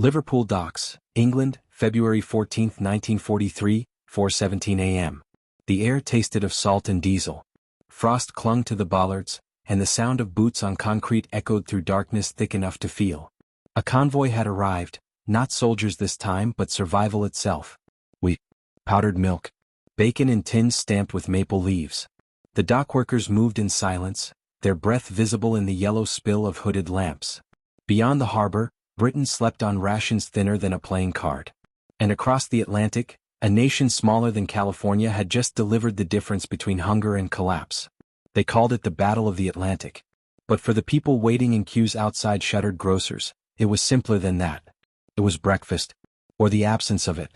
Liverpool Docks, England, February 14, 1943, 4:17 a.m. The air tasted of salt and diesel. Frost clung to the bollards, and the sound of boots on concrete echoed through darkness thick enough to feel. A convoy had arrived, not soldiers this time but survival itself. Powdered milk. Bacon in tins stamped with maple leaves. The dockworkers moved in silence, their breath visible in the yellow spill of hooded lamps. Beyond the harbor, Britain slept on rations thinner than a playing card. And across the Atlantic, a nation smaller than California had just delivered the difference between hunger and collapse. They called it the Battle of the Atlantic. But for the people waiting in queues outside shuttered grocers, it was simpler than that. It was breakfast. Or the absence of it.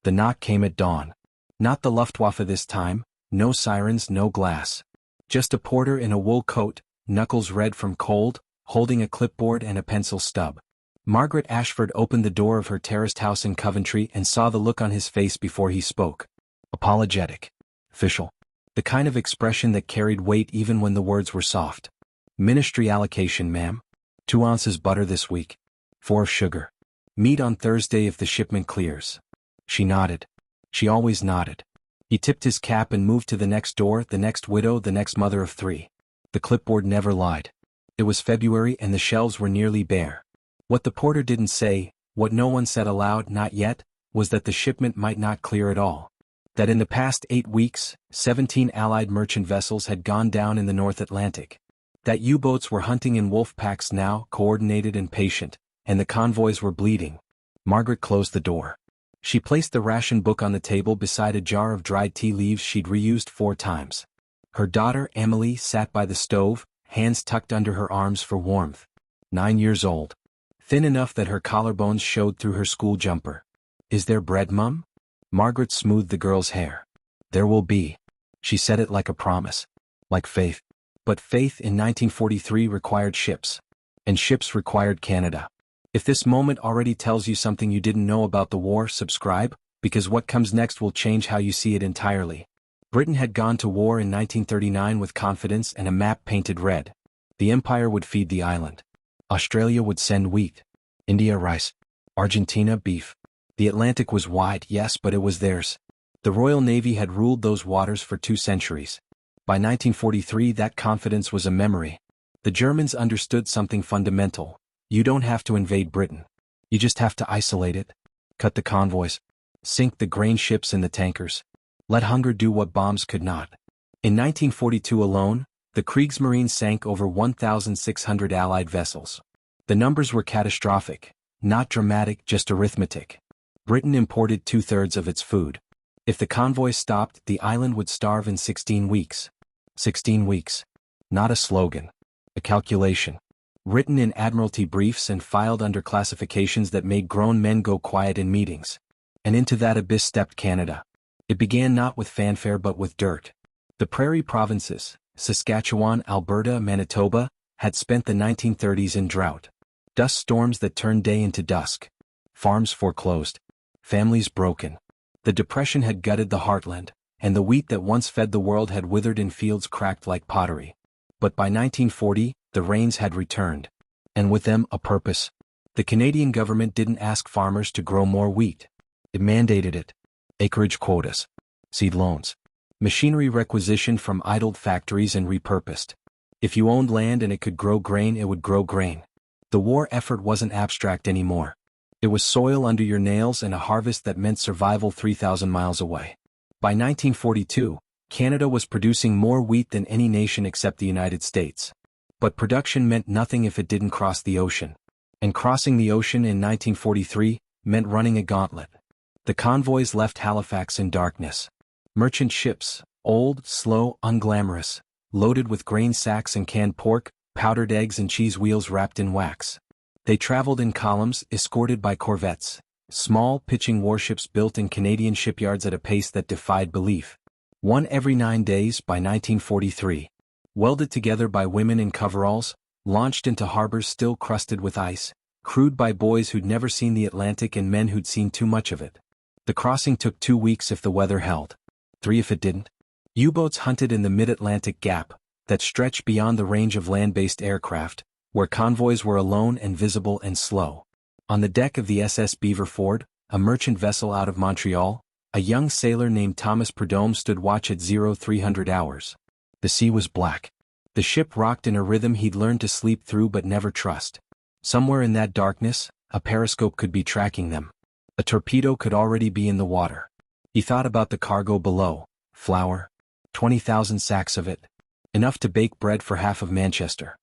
The knock came at dawn. Not the Luftwaffe this time, no sirens, no glass. Just a porter in a wool coat, knuckles red from cold, holding a clipboard and a pencil stub. Margaret Ashford opened the door of her terraced house in Coventry and saw the look on his face before he spoke. Apologetic. Official. The kind of expression that carried weight even when the words were soft. Ministry allocation, ma'am. 2 ounces butter this week. 4 of sugar. Meat on Thursday if the shipment clears. She nodded. She always nodded. He tipped his cap and moved to the next door, the next widow, the next mother of 3. The clipboard never lied. It was February and the shelves were nearly bare. What the porter didn't say, what no one said aloud, not yet, was that the shipment might not clear at all. That in the past 8 weeks, 17 Allied merchant vessels had gone down in the North Atlantic. That U-boats were hunting in wolf packs now, coordinated and patient, and the convoys were bleeding. Margaret closed the door. She placed the ration book on the table beside a jar of dried tea leaves she'd reused 4 times. Her daughter, Emily, sat by the stove, hands tucked under her arms for warmth. 9 years old. Thin enough that her collarbones showed through her school jumper. Is there bread, Mum? Margaret smoothed the girl's hair. There will be. She said it like a promise. Like faith. But faith in 1943 required ships. And ships required Canada. If this moment already tells you something you didn't know about the war, subscribe, because what comes next will change how you see it entirely. Britain had gone to war in 1939 with confidence and a map painted red. The Empire would feed the island. Australia would send wheat. India rice. Argentina beef. The Atlantic was wide, yes, but it was theirs. The Royal Navy had ruled those waters for 2 centuries. By 1943 that confidence was a memory. The Germans understood something fundamental. You don't have to invade Britain. You just have to isolate it. Cut the convoys. Sink the grain ships and the tankers. Let hunger do what bombs could not. In 1942 alone, the Kriegsmarine sank over 1,600 Allied vessels. The numbers were catastrophic, not dramatic, just arithmetic. Britain imported 2/3 of its food. If the convoys stopped, the island would starve in 16 weeks. 16 weeks. Not a slogan. A calculation. Written in Admiralty briefs and filed under classifications that made grown men go quiet in meetings. And into that abyss stepped Canada. It began not with fanfare but with dirt. The prairie provinces, Saskatchewan, Alberta, Manitoba, had spent the 1930s in drought. Dust storms that turned day into dusk. Farms foreclosed. Families broken. The Depression had gutted the heartland, and the wheat that once fed the world had withered in fields cracked like pottery. But by 1940, the rains had returned. And with them, a purpose. The Canadian government didn't ask farmers to grow more wheat. It mandated it. Acreage quotas. Seed loans. Machinery requisitioned from idled factories and repurposed. If you owned land and it could grow grain, it would grow grain. The war effort wasn't abstract anymore. It was soil under your nails and a harvest that meant survival 3,000 miles away. By 1942, Canada was producing more wheat than any nation except the United States. But production meant nothing if it didn't cross the ocean. And crossing the ocean in 1943 meant running a gauntlet. The convoys left Halifax in darkness. Merchant ships, old, slow, unglamorous, loaded with grain sacks and canned pork, powdered eggs and cheese wheels wrapped in wax. They traveled in columns, escorted by corvettes, small, pitching warships built in Canadian shipyards at a pace that defied belief. One every 9 days by 1943. Welded together by women in coveralls, launched into harbors still crusted with ice, crewed by boys who'd never seen the Atlantic and men who'd seen too much of it. The crossing took 2 weeks if the weather held. 3 if it didn't. U-boats hunted in the mid-Atlantic gap, that stretched beyond the range of land-based aircraft, where convoys were alone and visible and slow. On the deck of the SS Beaverford, a merchant vessel out of Montreal, a young sailor named Thomas Prudhomme stood watch at 0300 hours. The sea was black. The ship rocked in a rhythm he'd learned to sleep through but never trust. Somewhere in that darkness, a periscope could be tracking them. A torpedo could already be in the water. He thought about the cargo below. Flour. 20,000 sacks of it. Enough to bake bread for half of Manchester.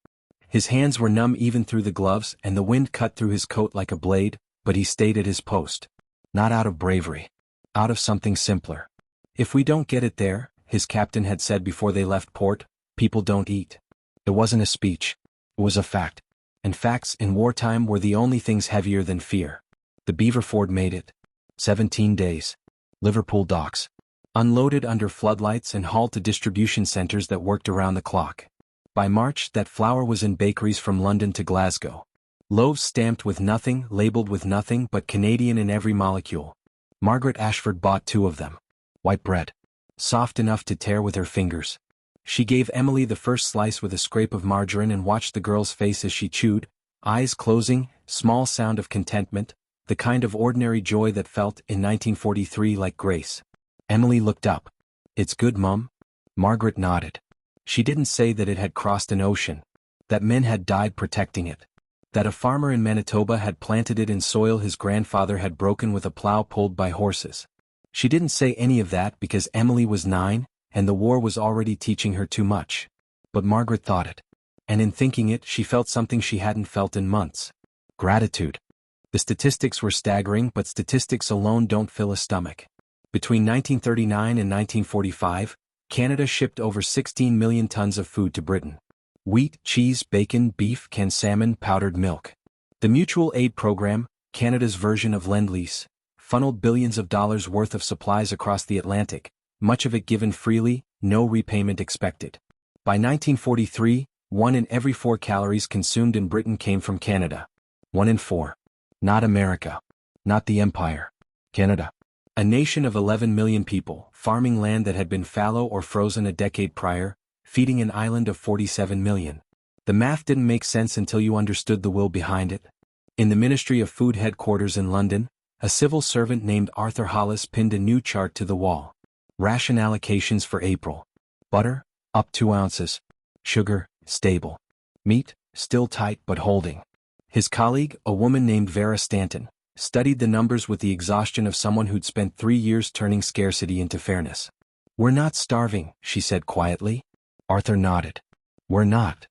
His hands were numb even through the gloves, and the wind cut through his coat like a blade, but he stayed at his post. Not out of bravery. Out of something simpler. If we don't get it there, his captain had said before they left port, people don't eat. It wasn't a speech. It was a fact. And facts in wartime were the only things heavier than fear. The Beaverford made it. 17 days. Liverpool docks. Unloaded under floodlights and hauled to distribution centers that worked around the clock. By March, that flour was in bakeries from London to Glasgow. Loaves stamped with nothing, labeled with nothing but Canadian in every molecule. Margaret Ashford bought 2 of them. White bread. Soft enough to tear with her fingers. She gave Emily the first slice with a scrape of margarine and watched the girl's face as she chewed, eyes closing, small sound of contentment, the kind of ordinary joy that felt, in 1943, like grace. Emily looked up. "It's good, Mum?" Margaret nodded. She didn't say that it had crossed an ocean. That men had died protecting it. That a farmer in Manitoba had planted it in soil his grandfather had broken with a plow pulled by horses. She didn't say any of that because Emily was 9, and the war was already teaching her too much. But Margaret thought it. And in thinking it, she felt something she hadn't felt in months. Gratitude. The statistics were staggering, but statistics alone don't fill a stomach. Between 1939 and 1945, Canada shipped over 16 million tons of food to Britain. Wheat, cheese, bacon, beef, canned salmon, powdered milk. The Mutual Aid Program, Canada's version of Lend-Lease, funneled billions of dollars worth of supplies across the Atlantic, much of it given freely, no repayment expected. By 1943, 1 in every 4 calories consumed in Britain came from Canada. 1 in 4. Not America. Not the Empire. Canada. A nation of 11 million people, farming land that had been fallow or frozen a decade prior, feeding an island of 47 million. The math didn't make sense until you understood the will behind it. In the Ministry of Food headquarters in London, a civil servant named Arthur Hollis pinned a new chart to the wall. Ration allocations for April. Butter, up 2 ounces. Sugar, stable. Meat, still tight but holding. His colleague, a woman named Vera Stanton, studied the numbers with the exhaustion of someone who'd spent 3 years turning scarcity into fairness. "We're not starving," she said quietly. Arthur nodded. "We're not."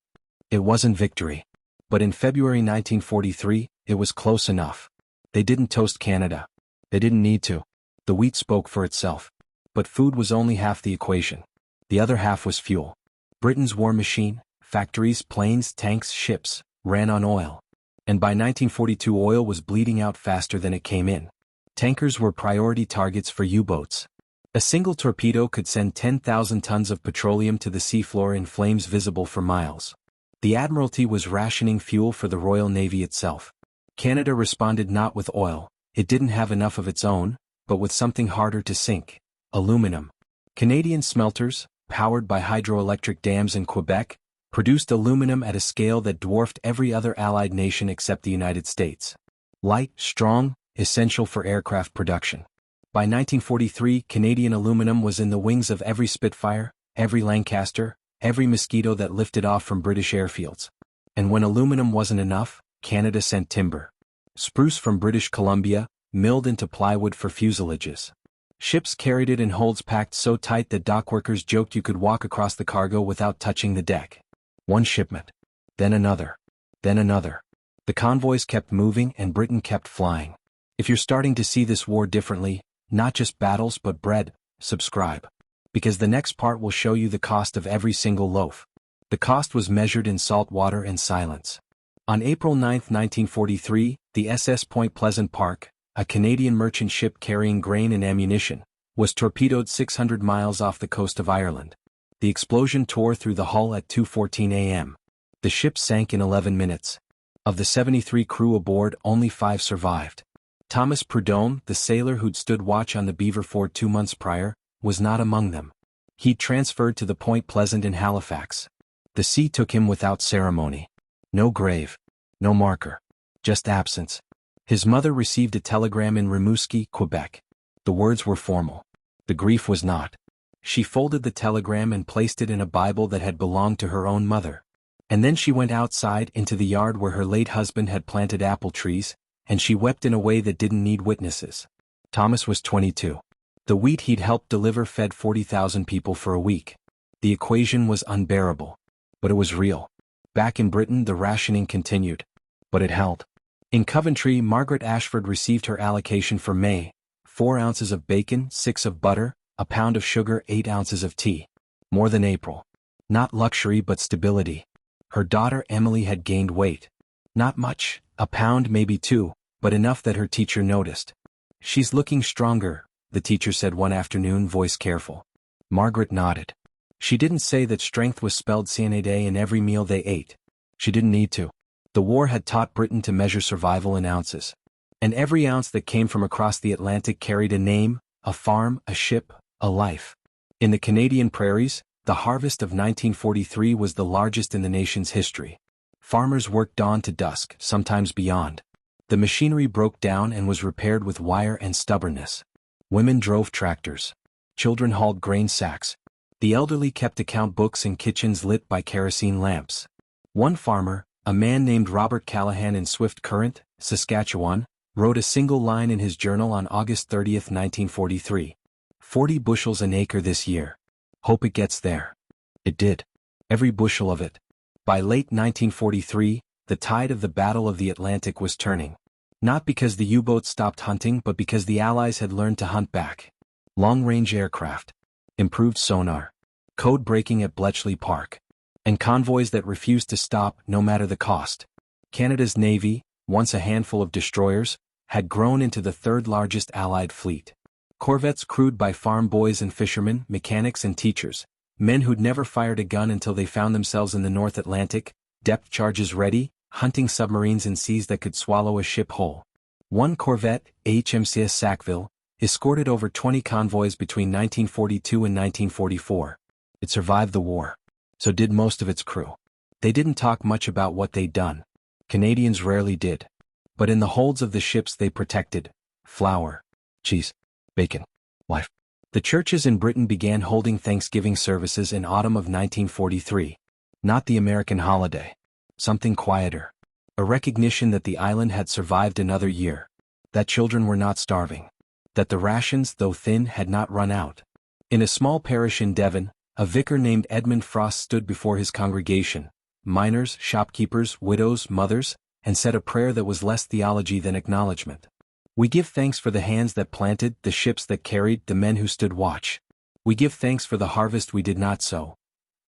It wasn't victory. But in February 1943, it was close enough. They didn't toast Canada. They didn't need to. The wheat spoke for itself. But food was only half the equation. The other half was fuel. Britain's war machine, factories, planes, tanks, ships, ran on oil. And by 1942 oil was bleeding out faster than it came in. Tankers were priority targets for U-boats. A single torpedo could send 10,000 tons of petroleum to the seafloor in flames visible for miles. The Admiralty was rationing fuel for the Royal Navy itself. Canada responded not with oil, it didn't have enough of its own, but with something harder to sink: aluminum. Canadian smelters, powered by hydroelectric dams in Quebec, produced aluminum at a scale that dwarfed every other Allied nation except the United States. Light, strong, essential for aircraft production. By 1943, Canadian aluminum was in the wings of every Spitfire, every Lancaster, every Mosquito that lifted off from British airfields. And when aluminum wasn't enough, Canada sent timber. Spruce from British Columbia, milled into plywood for fuselages. Ships carried it in holds packed so tight that dockworkers joked you could walk across the cargo without touching the deck. One shipment. Then another. Then another. The convoys kept moving and Britain kept flying. If you're starting to see this war differently, not just battles but bread, subscribe. Because the next part will show you the cost of every single loaf. The cost was measured in salt water and silence. On April 9, 1943, the SS Point Pleasant Park, a Canadian merchant ship carrying grain and ammunition, was torpedoed 600 miles off the coast of Ireland. The explosion tore through the hull at 2:14 a.m. The ship sank in 11 minutes. Of the 73 crew aboard, only 5 survived. Thomas Prudhomme, the sailor who'd stood watch on the Beaverford 2 months prior, was not among them. He'd transferred to the Point Pleasant in Halifax. The sea took him without ceremony. No grave. No marker. Just absence. His mother received a telegram in Rimouski, Quebec. The words were formal. The grief was not. She folded the telegram and placed it in a Bible that had belonged to her own mother. And then she went outside into the yard where her late husband had planted apple trees, and she wept in a way that didn't need witnesses. Thomas was 22. The wheat he'd helped deliver fed 40,000 people for a week. The equation was unbearable. But it was real. Back in Britain the rationing continued. But it held. In Coventry, Margaret Ashford received her allocation for May: 4 ounces of bacon, 6 of butter, a pound of sugar, 8 ounces of tea. More than April. Not luxury but stability. Her daughter Emily had gained weight. Not much, a pound maybe 2, but enough that her teacher noticed. "She's looking stronger," the teacher said one afternoon, voice careful. Margaret nodded. She didn't say that strength was spelled cyanide in every meal they ate. She didn't need to. The war had taught Britain to measure survival in ounces. And every ounce that came from across the Atlantic carried a name, a farm, a ship, a life. In the Canadian prairies, the harvest of 1943 was the largest in the nation's history. Farmers worked dawn to dusk, sometimes beyond. The machinery broke down and was repaired with wire and stubbornness. Women drove tractors. Children hauled grain sacks. The elderly kept account books in kitchens lit by kerosene lamps. One farmer, a man named Robert Callahan in Swift Current, Saskatchewan, wrote a single line in his journal on August 30, 1943. 40 bushels an acre this year. Hope it gets there. It did. Every bushel of it. By late 1943, the tide of the Battle of the Atlantic was turning. Not because the U-boats stopped hunting but because the Allies had learned to hunt back. Long-range aircraft. Improved sonar. Code breaking at Bletchley Park. And convoys that refused to stop no matter the cost. Canada's Navy, once a handful of destroyers, had grown into the third largest Allied fleet. Corvettes crewed by farm boys and fishermen, mechanics and teachers, men who'd never fired a gun until they found themselves in the North Atlantic, depth charges ready, hunting submarines in seas that could swallow a ship whole. One corvette, HMCS Sackville, escorted over 20 convoys between 1942 and 1944. It survived the war. So did most of its crew. They didn't talk much about what they'd done. Canadians rarely did. But in the holds of the ships they protected: flour, cheese, bacon, life. The churches in Britain began holding Thanksgiving services in autumn of 1943. Not the American holiday. Something quieter. A recognition that the island had survived another year. That children were not starving. That the rations, though thin, had not run out. In a small parish in Devon, a vicar named Edmund Frost stood before his congregation, miners, shopkeepers, widows, mothers, and said a prayer that was less theology than acknowledgement. "We give thanks for the hands that planted, the ships that carried, the men who stood watch. We give thanks for the harvest we did not sow.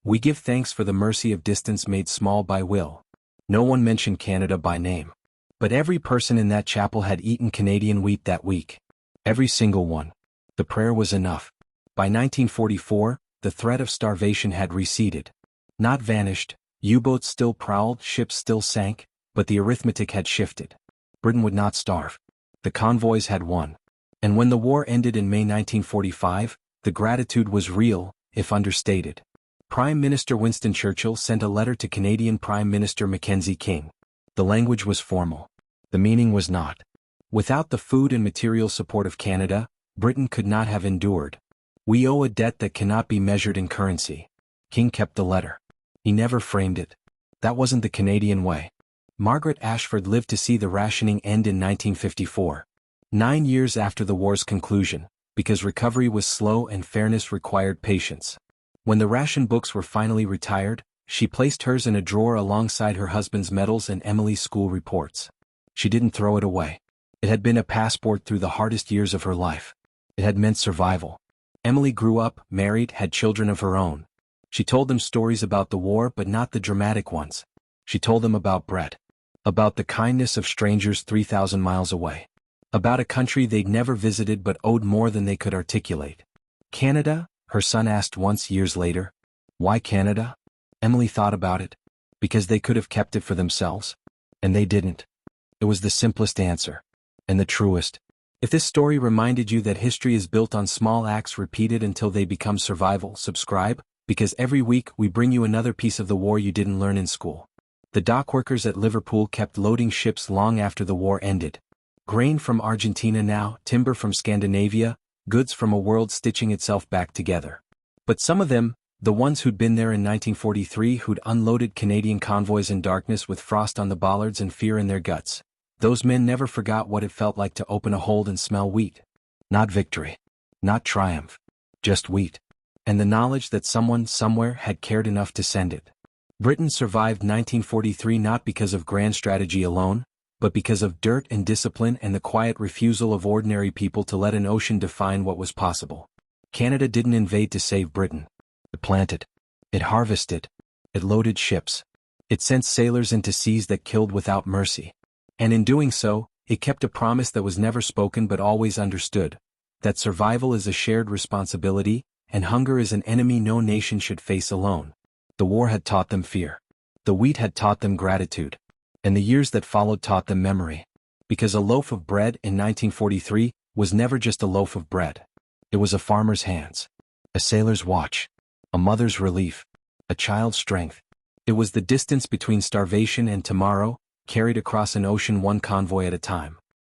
We give thanks for the mercy of distance made small by will." No one mentioned Canada by name. But every person in that chapel had eaten Canadian wheat that week. Every single one. The prayer was enough. By 1944, the threat of starvation had receded. Not vanished, U-boats still prowled, ships still sank, but the arithmetic had shifted. Britain would not starve. The convoys had won. And when the war ended in May 1945, the gratitude was real, if understated. Prime Minister Winston Churchill sent a letter to Canadian Prime Minister Mackenzie King. The language was formal. The meaning was not. Without the food and material support of Canada, Britain could not have endured. "We owe a debt that cannot be measured in currency." King kept the letter. He never framed it. That wasn't the Canadian way. Margaret Ashford lived to see the rationing end in 1954. 9 years after the war's conclusion, because recovery was slow and fairness required patience. When the ration books were finally retired, she placed hers in a drawer alongside her husband's medals and Emily's school reports. She didn't throw it away. It had been a passport through the hardest years of her life. It had meant survival. Emily grew up, married, had children of her own. She told them stories about the war but not the dramatic ones. She told them about bread. About the kindness of strangers 3,000 miles away. About a country they'd never visited but owed more than they could articulate. "Canada?" her son asked once years later. "Why Canada?" Emily thought about it. Because they could have kept it for themselves. And they didn't. It was the simplest answer. And the truest. If this story reminded you that history is built on small acts repeated until they become survival, subscribe, because every week we bring you another piece of the war you didn't learn in school. The dockworkers at Liverpool kept loading ships long after the war ended. Grain from Argentina now, timber from Scandinavia, goods from a world stitching itself back together. But some of them, the ones who'd been there in 1943, who'd unloaded Canadian convoys in darkness with frost on the bollards and fear in their guts, those men never forgot what it felt like to open a hold and smell wheat. Not victory. Not triumph. Just wheat. And the knowledge that someone somewhere had cared enough to send it. Britain survived 1943 not because of grand strategy alone, but because of dirt and discipline and the quiet refusal of ordinary people to let an ocean define what was possible. Canada didn't invade to save Britain. It planted. It harvested. It loaded ships. It sent sailors into seas that killed without mercy. And in doing so, it kept a promise that was never spoken but always understood, that survival is a shared responsibility, and hunger is an enemy no nation should face alone. The war had taught them fear. The wheat had taught them gratitude. And the years that followed taught them memory. Because a loaf of bread in 1943 was never just a loaf of bread. It was a farmer's hands. A sailor's watch. A mother's relief. A child's strength. It was the distance between starvation and tomorrow, carried across an ocean one convoy at a time.